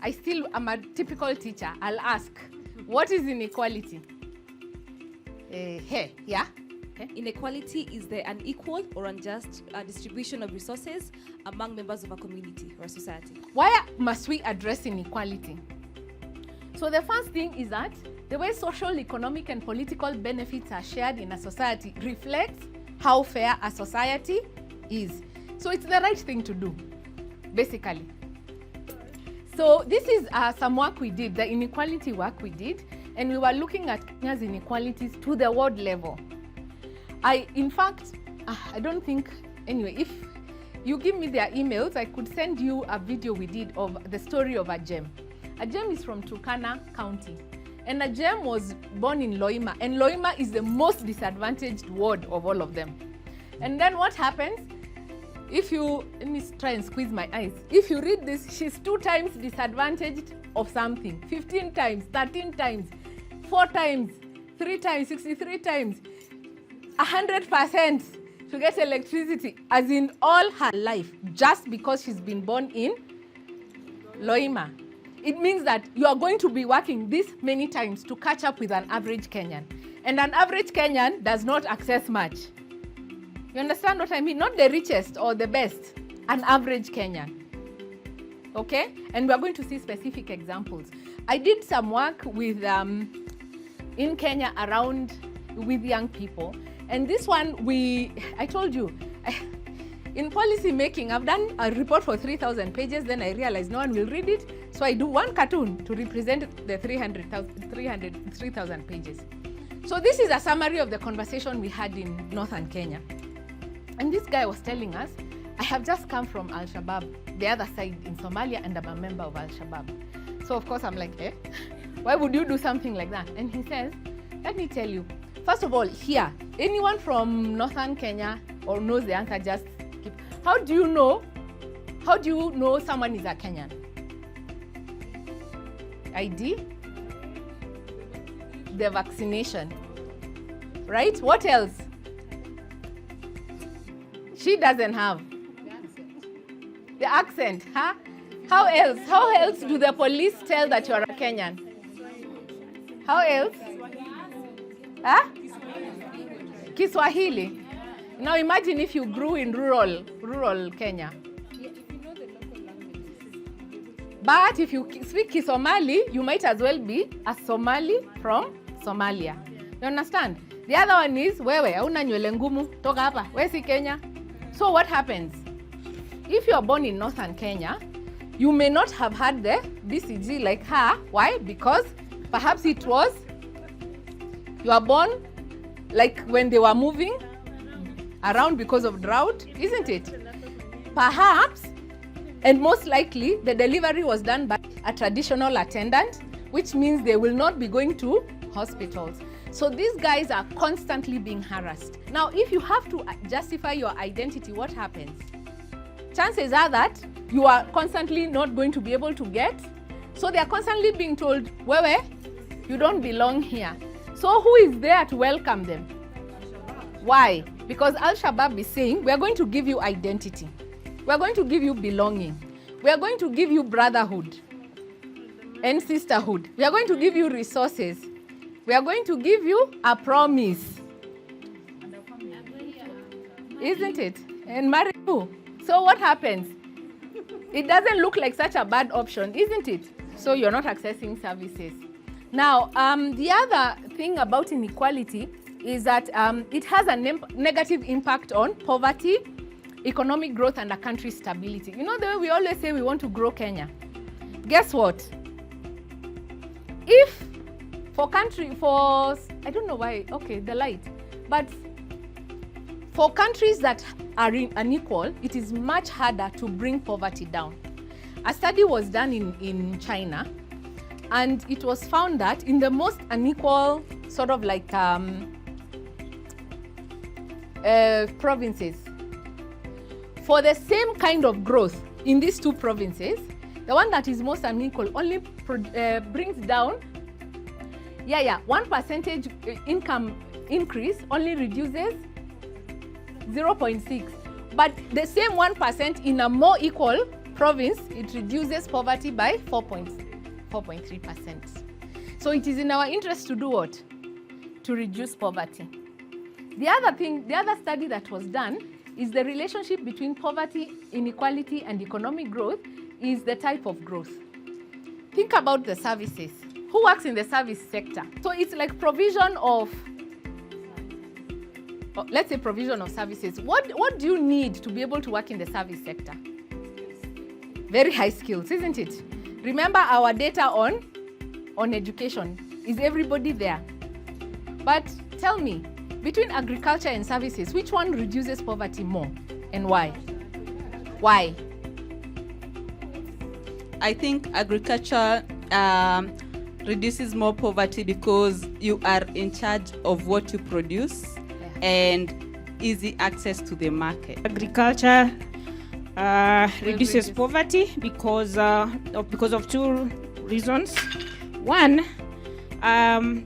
I still am a typical teacher. I'll ask, what is inequality? Yeah? Inequality is the unequal or unjust distribution of resources among members of a community or a society. Why must we address inequality? So the first thing is that the way social, economic, and political benefits are shared in a society reflects how fair a society is. So it's the right thing to do, basically. So this is some work we did, the inequality work we did, and we were looking at Kenya's inequalities to the world level. In fact, I don't think, anyway, if you give me their emails, I could send you a video we did of the story of a gem. A gem is from Turkana County, and a gem was born in Loima, and Loima is the most disadvantaged ward of all of them. And then what happens? If you, let me try and squeeze my eyes. If you read this, she's 2 times disadvantaged of something, 15 times, 13 times, 4 times, 3 times, 63 times, 100% to get electricity, as in all her life, just because she's been born in Loima. It means that you are going to be working this many times to catch up with an average Kenyan. And an average Kenyan does not access much. You understand what I mean? Not the richest or the best, an average Kenyan. Okay? And we are going to see specific examples. I did some work with in Kenya around with young people. And this one, I told you, in policy making, I've done a report for 3,000 pages, then I realized no one will read it. So I do one cartoon to represent the 3,000 pages. So this is a summary of the conversation we had in northern Kenya. And this guy was telling us, I have just come from Al-Shabaab, the other side in Somalia, and I'm a member of Al-Shabaab. So of course I'm like, why would you do something like that? And he says, let me tell you, first of all, here, anyone from northern Kenya or knows the answer, just keep. How do you know someone is a Kenyan? ID? The vaccination. Right? What else? She doesn't have. The accent, huh? How else? How else do the police tell that you're a Kenyan? How else? Huh? Kiswahili. Now imagine if you grew in rural Kenya. But if you speak Kisomali, you might as well be a Somali from Somalia. You understand? The other one is, wewe, hauna nywele ngumu, toka hapa, we si Kenya. So what happens? If you are born in northern Kenya, you may not have had the BCG like her. Why? Because perhaps it was, you are born like when they were moving around because of drought, isn't it? Perhaps, and most likely, the delivery was done by a traditional attendant, which means they will not be going to hospitals. So these guys are constantly being harassed. Now, if you have to justify your identity, what happens? Chances are that you are constantly not going to be able to get. So they are constantly being told, wewe, you don't belong here. So who is there to welcome them? Why? Because Al-Shabaab is saying, we are going to give you identity. We are going to give you belonging. We are going to give you brotherhood and sisterhood. We are going to give you resources. We are going to give you a promise. Isn't it? And marry you. So what happens? It doesn't look like such a bad option, isn't it? So you're not accessing services. Now, the other thing about inequality is that it has a negative impact on poverty, economic growth, and a country's stability. You know the way we always say we want to grow Kenya? Guess what? If I don't know why, okay, the light, but for countries that are unequal, it is much harder to bring poverty down. A study was done in China, and it was found that in the most unequal sort of like provinces, for the same kind of growth in these two provinces, the one that is most unequal only brings down 1% income increase only reduces 0.6. But the same 1% in a more equal province, it reduces poverty by 4.3%. So it is in our interest to do what? To reduce poverty. The other study that was done is the relationship between poverty, inequality, and economic growth is the type of growth. Think about the services. Who works in the service sector? So it's like provision of, let's say provision of services. What do you need to be able to work in the service sector? Very high skills, isn't it? Remember our data on education. Is everybody there? But tell me, between agriculture and services, which one reduces poverty more and why? Why? I think agriculture reduces more poverty because you are in charge of what you produce and easy access to the market. Agriculture reduces poverty because of two reasons. One,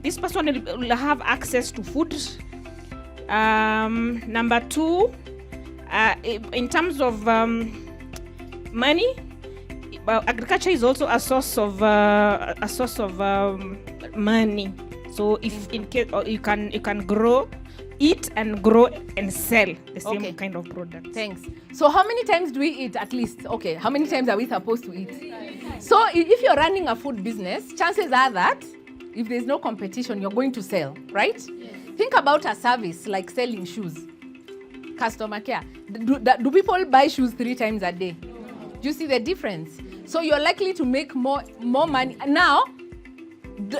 this person will have access to food. Number two, in terms of money, agriculture is also a source of money. So if in case you can grow, eat and grow and sell the same kind of product. Thanks. So how many times do we eat at least? Okay, how many times are we supposed to eat? So if you're running a food business, chances are that if there's no competition, you're going to sell, right? Yes. Think about a service like selling shoes, customer care. Do people buy shoes 3 times a day? No. Do you see the difference? So you're likely to make more money. Now,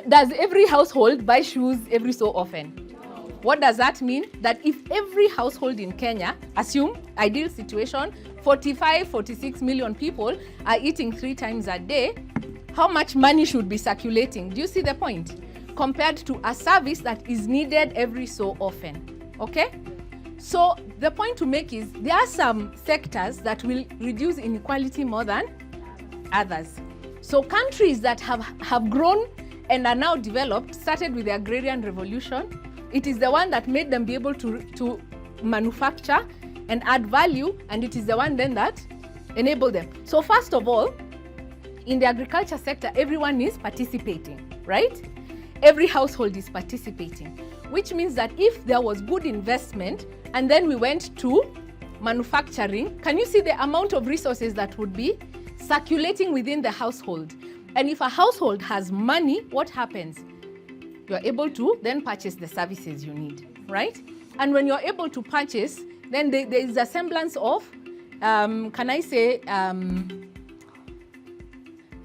does every household buy shoes every so often? No. What does that mean? That if every household in Kenya, assume ideal situation, 46 million people are eating 3 times a day, how much money should be circulating? Do you see the point? Compared to a service that is needed every so often. Okay? So the point to make is there are some sectors that will reduce inequality more than others. So countries that have grown and are now developed started with the agrarian revolution. It is the one that made them be able to manufacture and add value, and it is the one then that enabled them. So first of all, in the agriculture sector, everyone is participating, right? Every household is participating, which means that if there was good investment and then we went to manufacturing, can you see the amount of resources that would be circulating within the household? And if a household has money, what happens? You're able to then purchase the services you need, right? And when you're able to purchase, then there is a semblance of,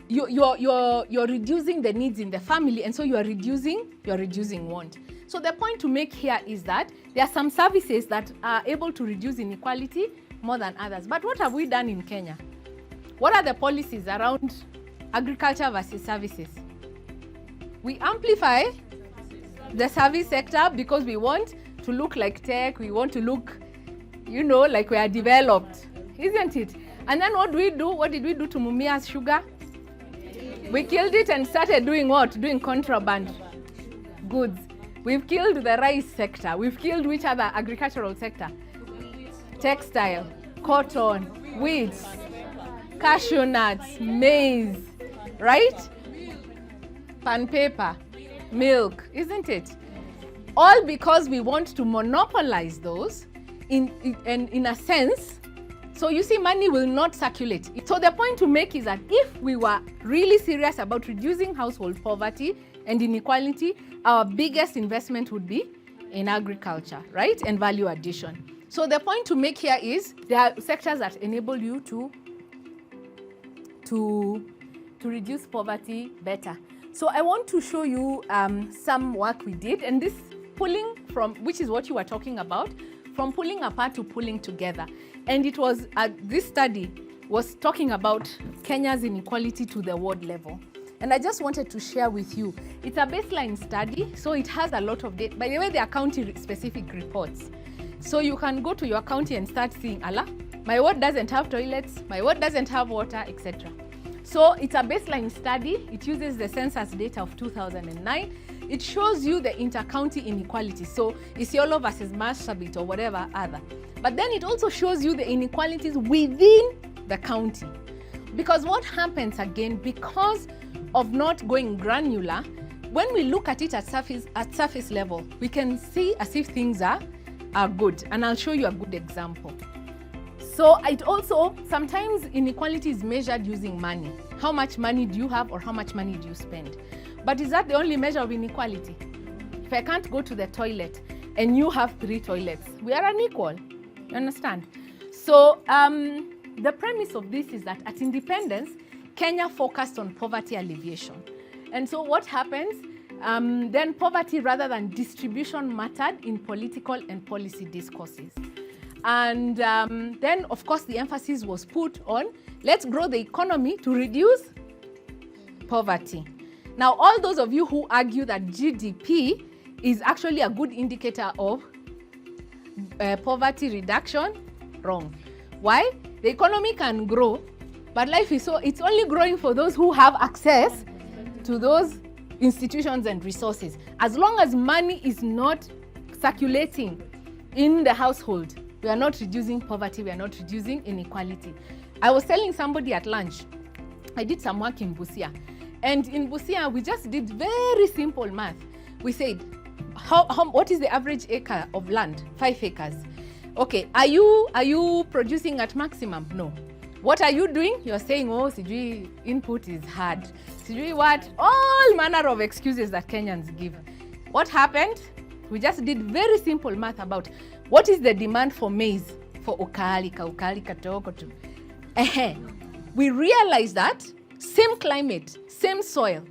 you're reducing the needs in the family, and so you're reducing want. So the point to make here is that there are some services that are able to reduce inequality more than others. But what have we done in Kenya? What are the policies around agriculture versus services? We amplify the service sector because we want to look like tech, we want to look, like we are developed, isn't it? And then what do we do? What did we do to Mumia's sugar? We killed it and started doing what? Doing contraband goods. We've killed the rice sector. We've killed which other agricultural sector? Textile, cotton, wheat, cashew nuts, maize, right? Pan paper, milk, isn't it? All because we want to monopolize those in a sense. So you see, money will not circulate. So the point to make is that if we were really serious about reducing household poverty and inequality, our biggest investment would be in agriculture, right? And value addition. So the point to make here is there are sectors that enable you to reduce poverty better. So I want to show you some work we did, and this pulling from, which is what you were talking about, from pulling apart to pulling together. And it was, this study was talking about Kenya's inequality to the world level. And I just wanted to share with you. It's a baseline study, so it has a lot of data. By the way, they are county-specific reports. So you can go to your county and start seeing, my ward doesn't have toilets, my ward doesn't have water, etc. So it's a baseline study. It uses the census data of 2009. It shows you the inter-county inequality. So Isiolo versus Marsabit or whatever other. But then it also shows you the inequalities within the county. Because what happens again, because of not going granular, when we look at it at surface level, we can see as if things are good. And I'll show you a good example. So it also, sometimes inequality is measured using money. How much money do you have or how much money do you spend? But is that the only measure of inequality? If I can't go to the toilet and you have 3 toilets, we are unequal. You understand? So the premise of this is that at independence, Kenya focused on poverty alleviation. And so what happens? Then poverty rather than distribution mattered in political and policy discourses. And then, of course, the emphasis was put on, let's grow the economy to reduce poverty. Now, all those of you who argue that GDP is actually a good indicator of poverty reduction, wrong. Why? The economy can grow, but life is it's only growing for those who have access to those institutions and resources. As long as money is not circulating in the household, we are not reducing poverty, we are not reducing inequality. I was telling somebody at lunch, I did some work in Busia. And in Busia, we just did very simple math. We said, what is the average acre of land? 5 acres. Okay, are you producing at maximum? No. What are you doing? You're saying, oh, sijui input is hard. Sijui what? All manner of excuses that Kenyans give. What happened? We just did very simple math about what is the demand for maize for ukali katoko tu. We realized that same climate, same soil,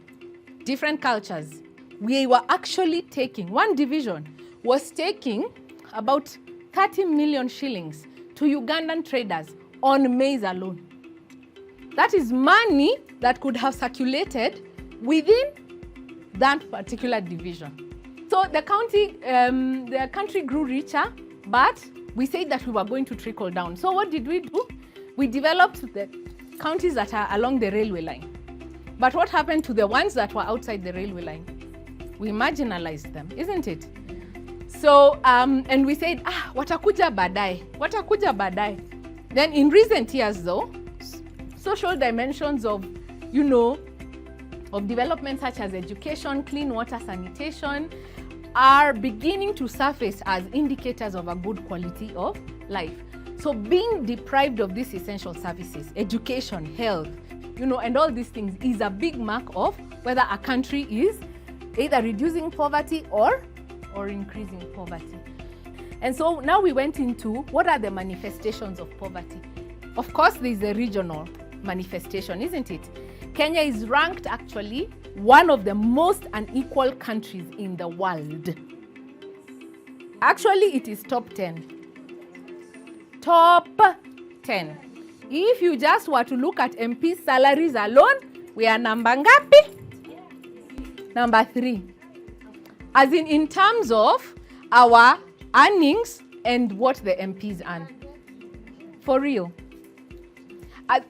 different cultures. We were actually taking, one division was taking about 30 million shillings to Ugandan traders on maize alone. That is money that could have circulated within that particular division. So the country grew richer, but we said that we were going to trickle down. So what did we do? We developed the counties that are along the railway line. But what happened to the ones that were outside the railway line? We marginalized them, isn't it? So, and we said, watakuja badai. Then in recent years though, social dimensions of, of development such as education, clean water, sanitation, are beginning to surface as indicators of a good quality of life. So being deprived of these essential services, education, health, and all these things is a big mark of whether a country is either reducing poverty or increasing poverty. And so now we went into what are the manifestations of poverty. Of course, there's a regional manifestation, isn't it? Kenya is ranked actually one of the most unequal countries in the world. Actually, it is top 10. Top 10. If you just were to look at MP salaries alone, we are number ngapi? Number 3. As in terms of our earnings and what the MPs earn. For real.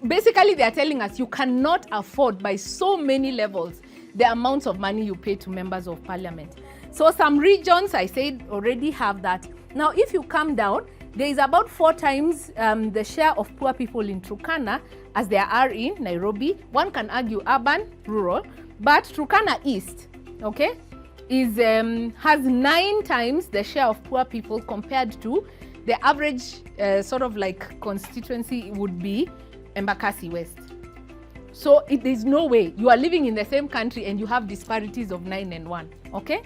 Basically, they are telling us you cannot afford by so many levels the amounts of money you pay to members of parliament. So some regions, I said, already have that. Now, if you come down, there is about 4 times the share of poor people in Turkana as there are in Nairobi. One can argue urban, rural, but Turkana East, okay, has 9 times the share of poor people compared to the average sort of like constituency would be Embakasi West. So there's no way you are living in the same country and you have disparities of 9 and 1, okay?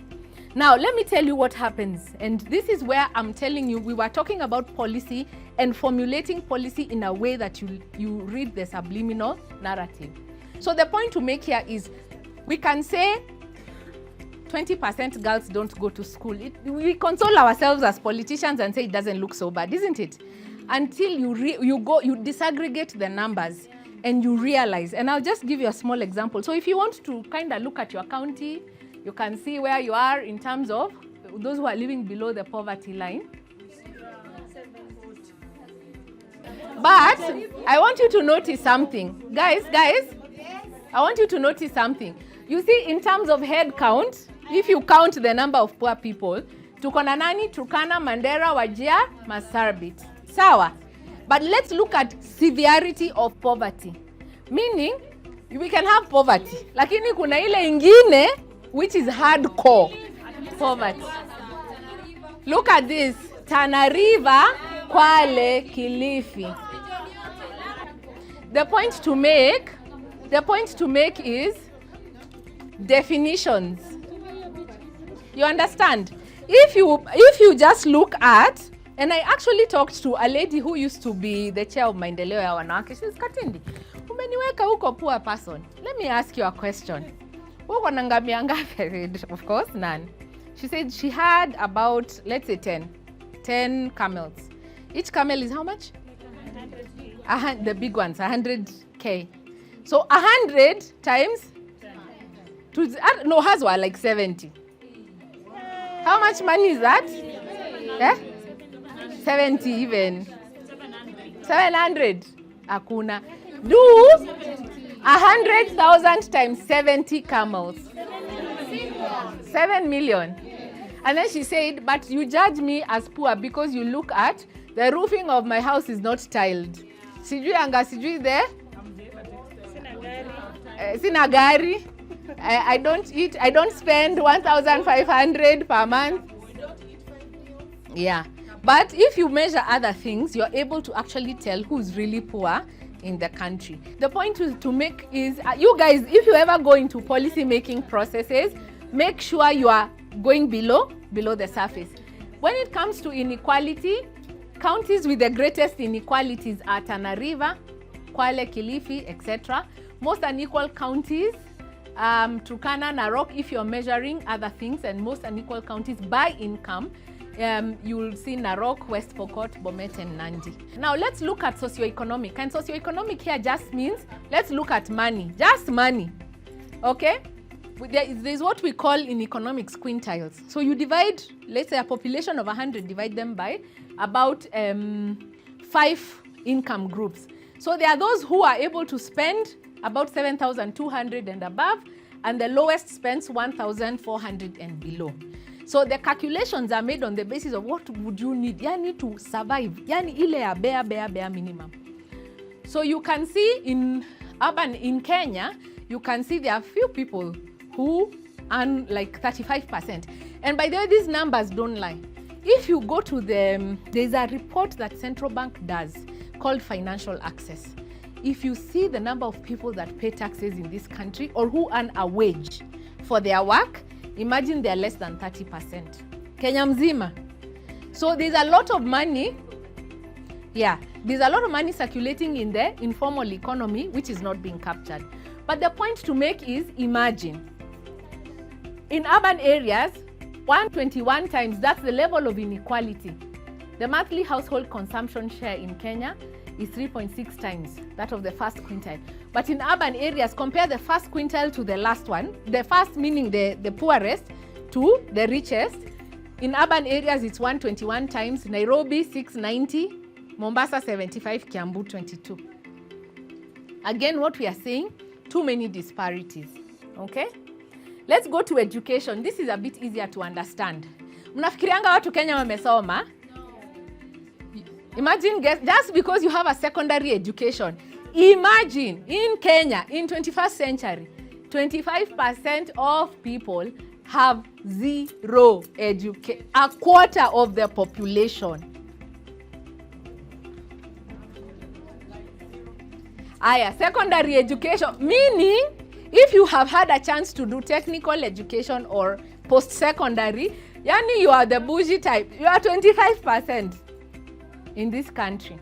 Now, let me tell you what happens. And this is where I'm telling you, we were talking about policy and formulating policy in a way that you read the subliminal narrative. So the point to make here is, we can say 20% girls don't go to school. We console ourselves as politicians and say it doesn't look so bad, isn't it? Until you disaggregate the numbers and you realize. And I'll just give you a small example. So if you want to kind of look at your county, you can see where you are in terms of those who are living below the poverty line. But I want you to notice something. Guys, I want you to notice something. You see, in terms of head count, if you count the number of poor people, tuko na nani, Turkana, Mandera, Wajir, Marsabit. Sawa. But let's look at severity of poverty. Meaning, we can have poverty. Lakini kuna ile ingine, which is hardcore poverty. Look at this. Tana River, Kwale, Kilifi. The point to make is definitions. You understand? If you just look at, and I actually talked to a lady who used to be the chair of Maendeleo ya Wanawake. She's Katindi. Umeniweka huko poor person. Let me ask you a question. Uko na ngamia ngapi? Of course, none. She said she had about, let's say 10 camels. Each camel is how much? The big ones, 100K. So 100 times, hers were like 70. How much money is that? 70 even. 700. Akuna. Do 100,000 times 70 camels. 7 million. And then she said, but you judge me as poor because you look at the roofing of my house is not tiled. Sijui anga sijui there. Sina gari. I don't eat. I don't spend 1,500 per month. Yeah. But if you measure other things, you're able to actually tell who's really poor in the country. The point to make is, you guys, if you ever go into policy making processes, make sure you are going below the surface. When it comes to inequality, counties with the greatest inequalities are Tana River, Kwale, Kilifi, etc. Most unequal counties, Turkana, Narok, if you're measuring other things, and most unequal counties by income, you'll see Narok, West Pokot, Bomet, and Nandi. Now let's look at socioeconomic. And socioeconomic here just means, let's look at money, just money, okay? There's what we call in economics quintiles. So you divide, let's say a population of 100, divide them by about 5 income groups. So there are those who are able to spend about 7,200 and above, and the lowest spends 1,400 and below. So the calculations are made on the basis of what would you need, yani to survive, yani ile ya bare minimum. So you can see in Kenya, you can see there are few people who earn like 35%. And by the way, these numbers don't lie. If you go to there's a report that Central Bank does called Financial Access. If you see the number of people that pay taxes in this country or who earn a wage for their work, imagine they're less than 30%. Kenya mzima. So there's a lot of money, there's a lot of money circulating in the informal economy, which is not being captured. But the point to make is, imagine, in urban areas, 121 times, that's the level of inequality. The monthly household consumption share in Kenya is 3.6 times that of the first quintile. But in urban areas, compare the first quintile to the last one, the first meaning the poorest to the richest. In urban areas, it's 121 times, Nairobi 690, Mombasa 75, Kiambu 22. Again, what we are saying, too many disparities, okay? Let's go to education. This is a bit easier to understand. Mnafikirianga watu Kenya wamesoma? Imagine, just because you have a secondary education, imagine in Kenya, in 21st century, 25% of people have zero education, a quarter of the population. Secondary education, meaning if you have had a chance to do technical education or post-secondary, yani you are the bougie type, you are 25% in this country.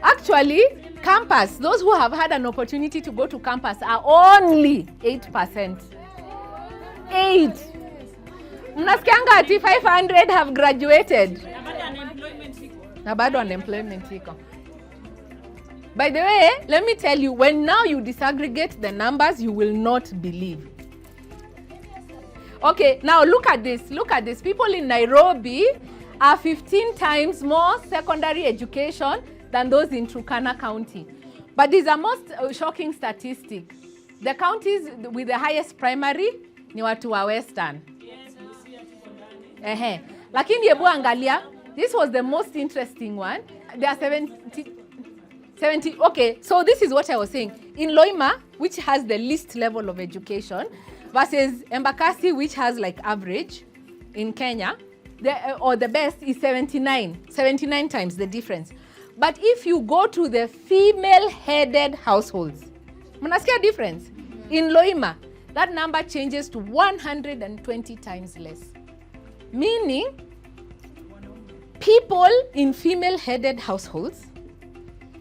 Actually, campus, those who have had an opportunity to go to campus are only 8%. 8. Mnasikianga ati 500 have graduated. Na bado unemployment iko. By the way, let me tell you, when now you disaggregate the numbers, you will not believe. Okay, now look at this. Look at this. People in Nairobi are 15 times more secondary education than those in Turkana County. But these are most shocking statistics. The counties with the highest primary ni watu wa Western. Lakini hebu angalia, this was the most interesting one. There are 70. Okay, so this is what I was saying. In Loima, which has the least level of education, versus Embakasi, which has like average in Kenya, the best is 79 times the difference. But if you go to the female-headed households, mnasikia difference? In Loima, that number changes to 120 times less. Meaning, people in female-headed households,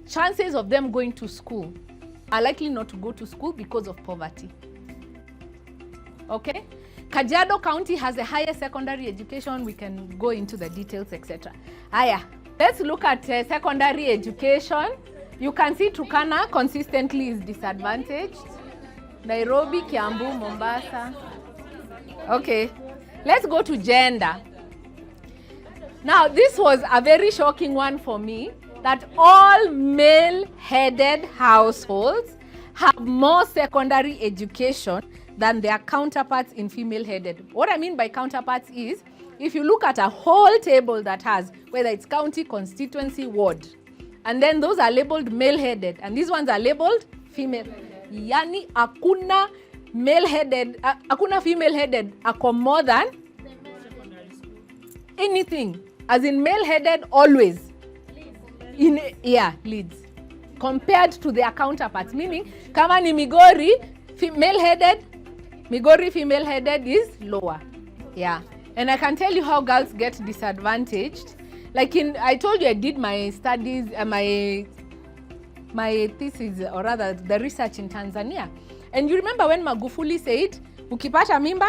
chances of them going to school are likely not to go to school because of poverty. Okay? Kajiado County has the highest secondary education. We can go into the details, etc. Aya, let's look at secondary education. You can see Turkana consistently is disadvantaged. Nairobi, Kiambu, Mombasa. Okay, let's go to gender. Now, this was a very shocking one for me, that all male-headed households have more secondary education than their counterparts in female-headed. What I mean by counterparts is, if you look at a whole table that has, whether it's county, constituency, ward, and then those are labeled male-headed, and these ones are labeled female. Yani, akuna male-headed, akuna female-headed, ako more than anything. As in male-headed, always. Leads. Compared to their counterparts. Meaning, kama ni Migori, male-headed, Migori female-headed is lower. Yeah. And I can tell you how girls get disadvantaged. Like I told you I did my studies, my thesis, or rather the research in Tanzania. And you remember when Magufuli said, ukipata mimba?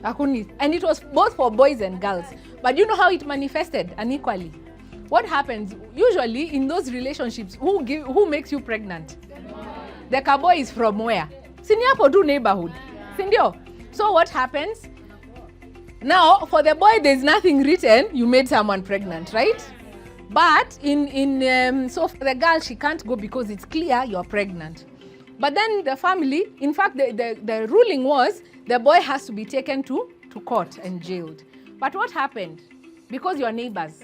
Hakuni. And it was both for boys and girls. But you know how it manifested unequally? What happens? Usually in those relationships, who makes you pregnant? The cowboy is from where? Siniapo do neighborhood. Sindio? So what happens? Now, for the boy, there's nothing written, you made someone pregnant, right? But so for the girl, she can't go because it's clear you're pregnant. But then the family, in fact, the ruling was the boy has to be taken to court and jailed. But what happened? Because you're neighbors.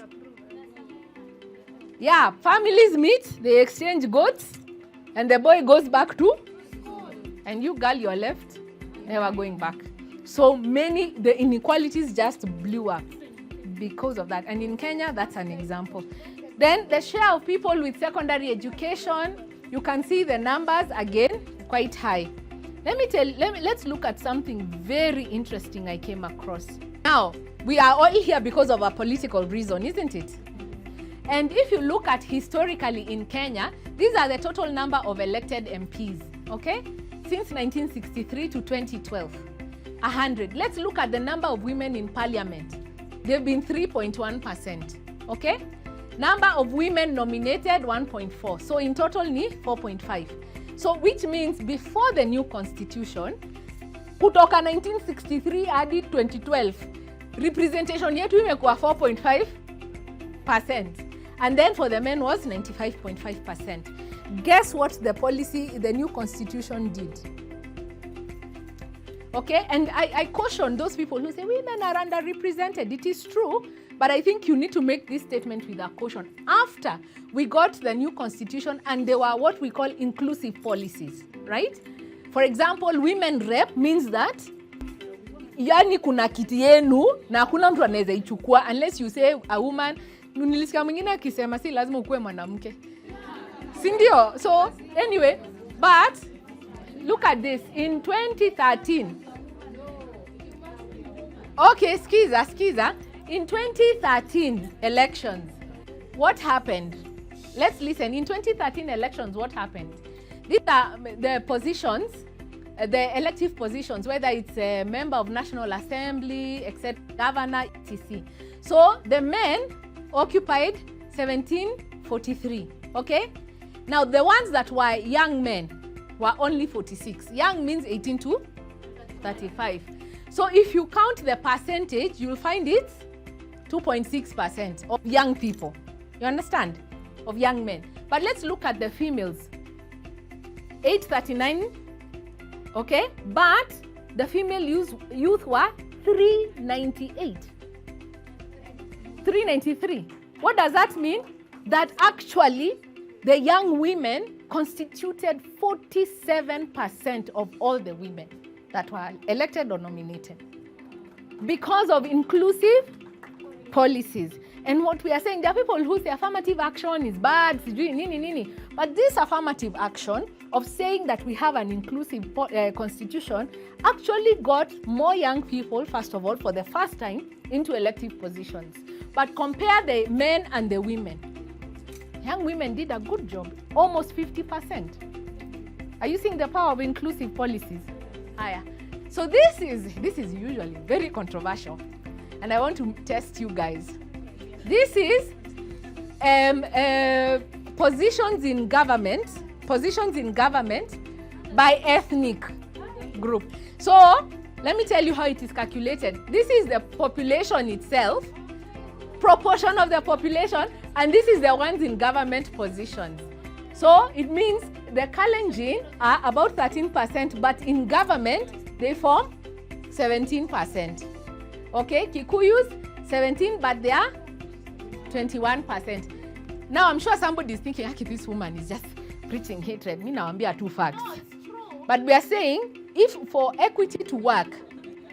Yeah, families meet, they exchange goats, and the boy goes back to school. And you girl, you're left, never going back. So the inequalities just blew up because of that. And in Kenya, that's an example. Then the share of people with secondary education, you can see the numbers again, quite high. Let's look at something very interesting I came across. Now, we are all here because of a political reason, isn't it? And if you look at historically in Kenya, these are the total number of elected MPs, okay? Since 1963 to 2012, 100. Let's look at the number of women in parliament. They've been 3.1%, okay? Number of women nominated, 1.4. So in total, ni 4.5. So which means before the new constitution, kutoka 1963 hadi 2012, representation yetu imekuwa 4.5%. And then for the men was 95.5%. Guess what the new constitution did? Okay, and I caution those people who say women are underrepresented. It is true, but I think you need to make this statement with a caution. After we got the new constitution and there were what we call inclusive policies, right? For example, women rep means that yani kuna kiti yenu na hakuna mtu anaweza ichukua unless you say a woman. Nilisikia mwingine akisema si lazima ukuwe mwanamke. Si ndio? So anyway, but look at this. In 2013, okay, skiza. In 2013 elections, what happened? Let's listen. In 2013 elections, what happened? These are the positions, the elective positions, whether it's a member of National Assembly, etc., governor, etc. So the men occupied 1743, okay? Now the ones that were young men were only 46. Young means 18 to 35. So if you count the percentage, you'll find it's 2.6% of young people. You understand? Of young men. But let's look at the females. 839, okay? But the female youth were 398. 393. What does that mean? That actually the young women constituted 47% of all the women that were elected or nominated because of inclusive policies. And what we are saying, there are people who say affirmative action is bad, but this affirmative action of saying that we have an inclusive constitution actually got more young people, first of all, for the first time, into elective positions. But compare the men and the women. Young women did a good job, almost 50%. Are you seeing the power of inclusive policies? So this is usually very controversial, and I want to test you guys. This is positions in government by ethnic group. So let me tell you how it is calculated. This is the population itself, proportion of the population, and this is the ones in government positions. So it means the Kalenjin are about 13%, but in government they form 17%. Okay, Kikuyus 17, but they are 21%. Now I'm sure somebody is thinking, this woman is just preaching hatred. Me now, I'm two facts. No, it's true. But we are saying, if for equity to work,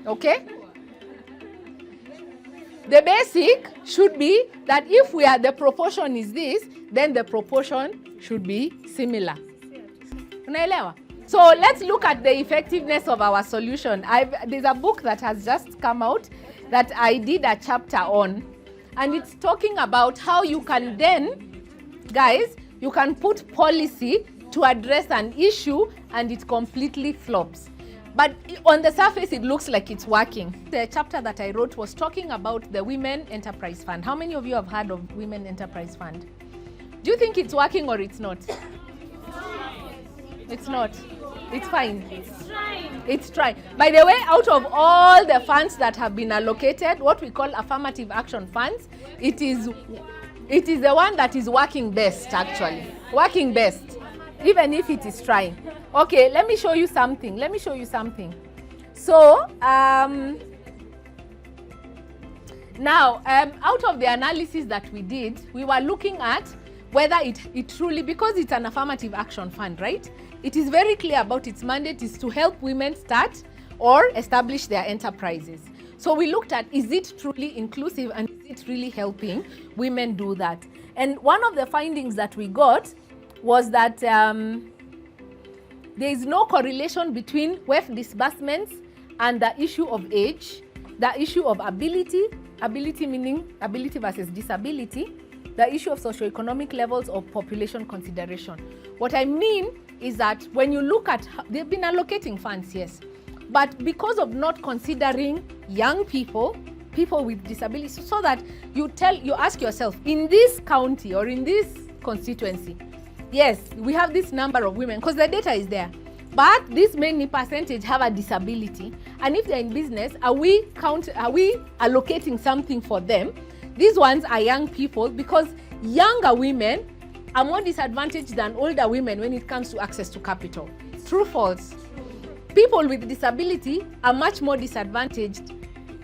okay, the basic should be that if we are, the proportion is this, then the proportion should be similar. Unaelewa? So let's look at the effectiveness of our solution. There's a book that has just come out that I did a chapter on, and it's talking about how you can then, guys, you can put policy to address an issue and it completely flops. But on the surface, it looks like it's working. The chapter that I wrote was talking about the Women Enterprise Fund. How many of you have heard of Women Enterprise Fund? Do you think it's working or it's not? It's not. It's fine. It's trying. By the way, out of all the funds that have been allocated, what we call affirmative action funds, it is the one that is working best, actually. Working best, even if it is trying. Okay, let me show you something. So, now, out of the analysis that we did, we were looking at whether it truly, because it's an affirmative action fund, right? It is very clear about its mandate is to help women start or establish their enterprises. So we looked at, is it truly inclusive and is it really helping women do that? And one of the findings that we got was that there is no correlation between WEF disbursements and the issue of age, the issue of ability meaning ability versus disability, the issue of socioeconomic levels or population consideration. What I mean is that when you look at, they've been allocating funds, yes, but because of not considering young people, people with disabilities, so that you ask yourself, in this county or in this constituency, yes, we have this number of women, because the data is there, but this many percentage have a disability, and if they're in business, are we allocating something for them? These ones are young people, because younger women are more disadvantaged than older women when it comes to access to capital. True, false? People with disability are much more disadvantaged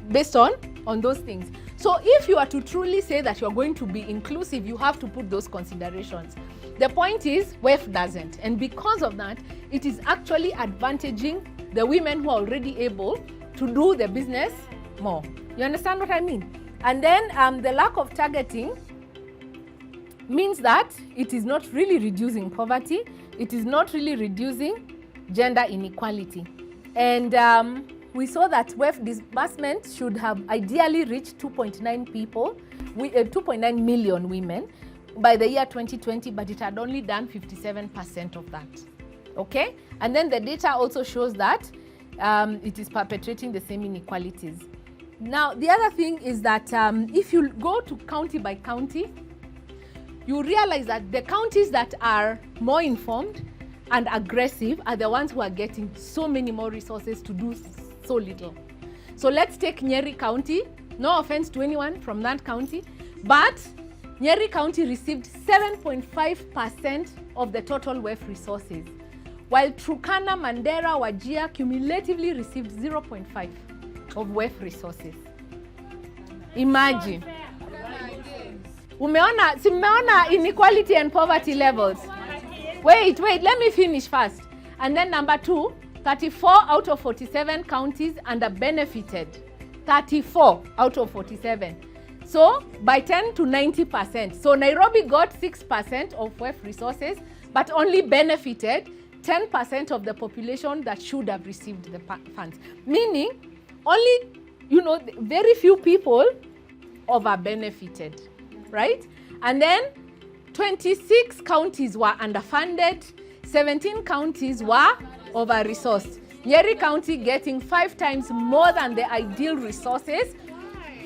based on those things. So if you are to truly say that you're going to be inclusive, you have to put those considerations. The point is, WEF doesn't. And because of that, it is actually advantaging the women who are already able to do the business more. You understand what I mean? And then the lack of targeting means that it is not really reducing poverty. It is not really reducing gender inequality. And we saw that WEF disbursement should have ideally reached 2.9 million women by the year 2020, but it had only done 57% of that. Okay? And then the data also shows that it is perpetuating the same inequalities. Now, the other thing is that if you go to county by county, you realize that the counties that are more informed and aggressive are the ones who are getting so many more resources to do so little. So let's take Nyeri County. No offense to anyone from that county, but Nyeri County received 7.5% of the total WEF resources, while Turkana, Mandera, Wajir cumulatively received 0.5 of WEF resources. Imagine. Simeona inequality and poverty levels. Wait, let me finish first. And then number 2, 34 out of 47 counties under-benefited. 34 out of 47. So, by 10 to 90%. So, Nairobi got 6% of WEF resources, but only benefited 10% of the population that should have received the funds. Meaning, only, very few people over-benefited, right? And then 26 counties were underfunded, 17 counties were over-resourced. Nyeri County getting 5 times more than the ideal resources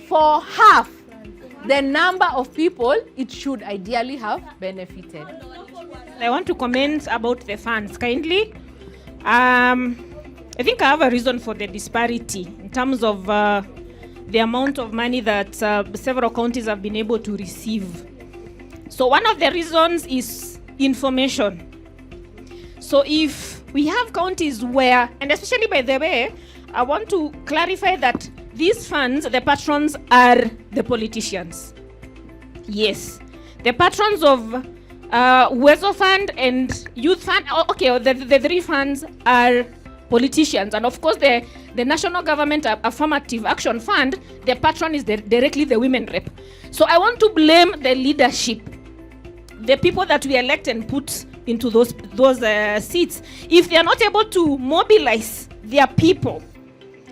for half the number of people it should ideally have benefited. I want to comment about the funds kindly. I think I have a reason for the disparity in terms of the amount of money that several counties have been able to receive. So one of the reasons is information. So if we have counties where, and especially by the way, I want to clarify that these funds, the patrons are the politicians. Yes, the patrons of Uwezo Fund and Youth Fund, the 3 funds are politicians. And of course, the National Government Affirmative Action Fund, the patron is directly the women rep. So I want to blame the leadership, the people that we elect and put into those seats. If they are not able to mobilize their people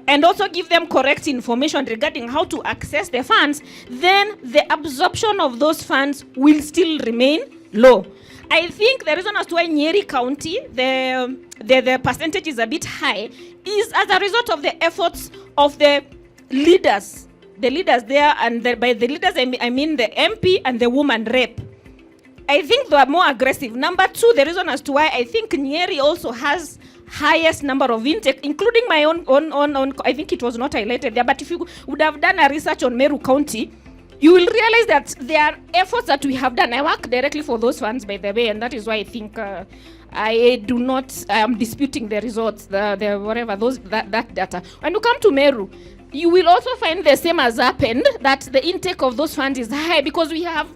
and also give them correct information regarding how to access the funds, then the absorption of those funds will still remain low. I think the reason as to why Nyeri County, the percentage is a bit high, is as a result of the efforts of the leaders there, and by the leaders I mean the MP and the woman rep. I think they are more aggressive. Number 2, the reason as to why I think Nyeri also has highest number of intake, including my own, I think it was not highlighted there, but if you would have done a research on Meru County, you will realize that there are efforts that we have done. I work directly for those funds, by the way, and that is why I think I am disputing the results, that data. When you come to Meru, you will also find the same has happened, that the intake of those funds is high, because we have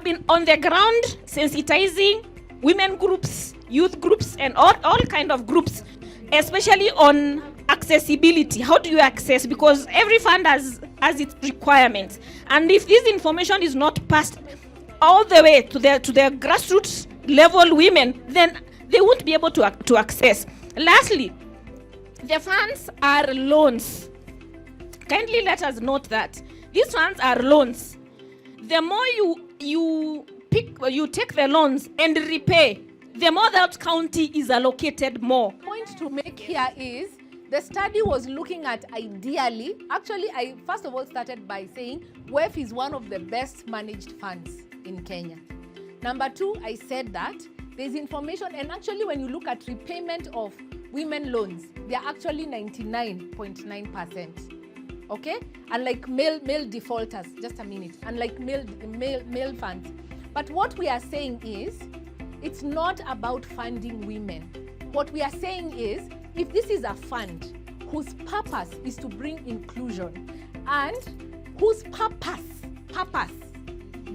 been on the ground sensitizing women groups, youth groups, and all kind of groups, especially on accessibility. How do you access? Because every fund has its requirements, and if this information is not passed all the way to the grassroots level women, then they won't be able to access. Lastly, the funds are loans. Kindly let us note that these funds are loans. The more you take the loans and repay, the more that county is allocated more. The point to make here is, the study was looking at ideally, actually I first of all started by saying WEF is one of the best managed funds in Kenya. Number 2, I said that there's information, and actually when you look at repayment of women loans, they're actually 99.9%. Okay? Unlike male defaulters, just a minute, unlike male funds. But what we are saying is, it's not about funding women. What we are saying is, if this is a fund whose purpose is to bring inclusion, and whose purpose,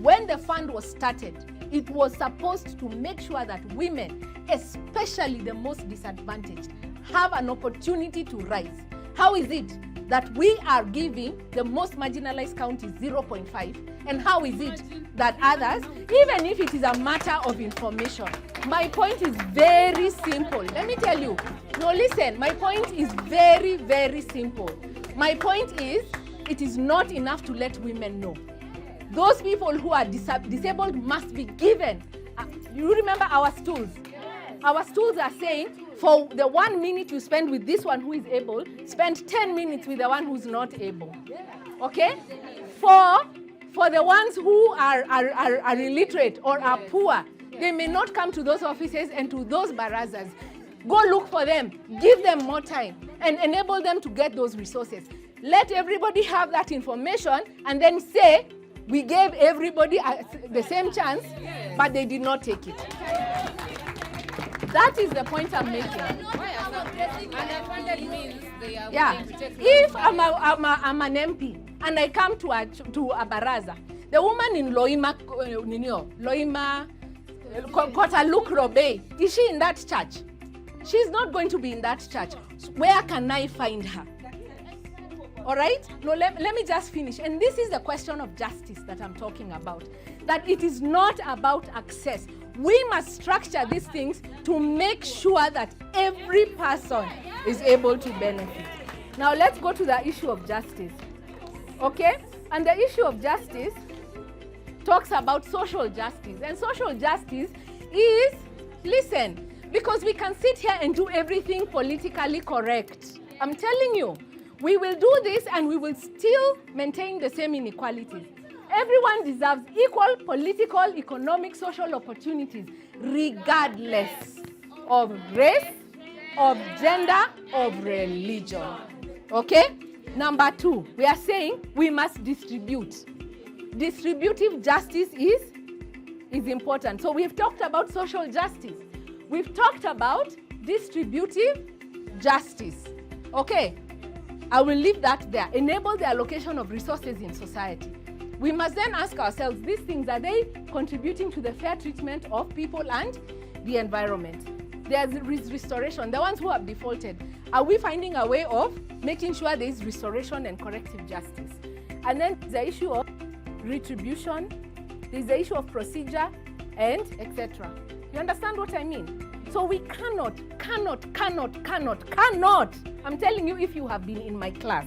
when the fund was started, it was supposed to make sure that women, especially the most disadvantaged, have an opportunity to rise. How is it that we are giving the most marginalized counties 0.5, and how is it that others, even if it is a matter of information? My point is very simple. Let me tell you. No, listen, my point is very, very simple. My point is, it is not enough to let women know. Those people who are disabled must be given. You remember our stools? Our stools are saying, for the 1 minute you spend with this one who is able, spend 10 minutes with the one who's not able. Okay? For the ones who are illiterate or are poor, they may not come to those offices and to those barazas. Go look for them, give them more time, and enable them to get those resources. Let everybody have that information, and then say, we gave everybody the same chance, but they did not take it. That is the point I'm making. Underfunded means they are Yeah. willing to take If I'm an MP and I come to a baraza, The woman in Loima, Kotalukro Bay, is she in that church? She's not going to be in that church. Where can I find her? All right? No, let me just finish. And this is the question of justice that I'm talking about. That it is not about access. We must structure these things to make sure that every person is able to benefit. Now let's go to the issue of justice. Okay? And the issue of justice talks about social justice. And social justice is, listen, because we can sit here and do everything politically correct. I'm telling you, we will do this and we will still maintain the same inequalities. Everyone deserves equal political, economic, social opportunities, regardless of race, of gender, of religion. Okay? Number 2, we are saying we must distribute. Distributive justice is important. So we've talked about social justice. We've talked about distributive justice. Okay? I will leave that there. Enable the allocation of resources in society. We must then ask ourselves, these things, are they contributing to the fair treatment of people and the environment? There's restoration. The ones who have defaulted, are we finding a way of making sure there is restoration and corrective justice? And then the issue of retribution, there's the issue of procedure, and etc. You understand what I mean? So we cannot, I'm telling you, if you have been in my class,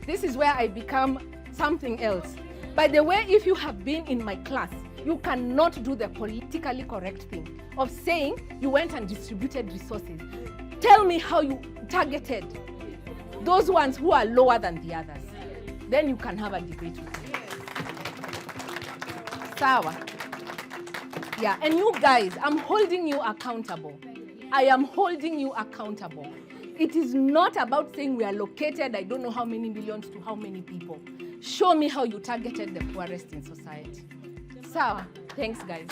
this is where I become something else. By the way, if you have been in my class, you cannot do the politically correct thing of saying you went and distributed resources. Tell me how you targeted those ones who are lower than the others. Then you can have a debate with me. Sawa. Yeah, and you guys, I'm holding you accountable. I am holding you accountable. It is not about saying we allocated, I don't know how many millions to how many people. Show me how you targeted the poorest in society. Sawa. Thanks, guys.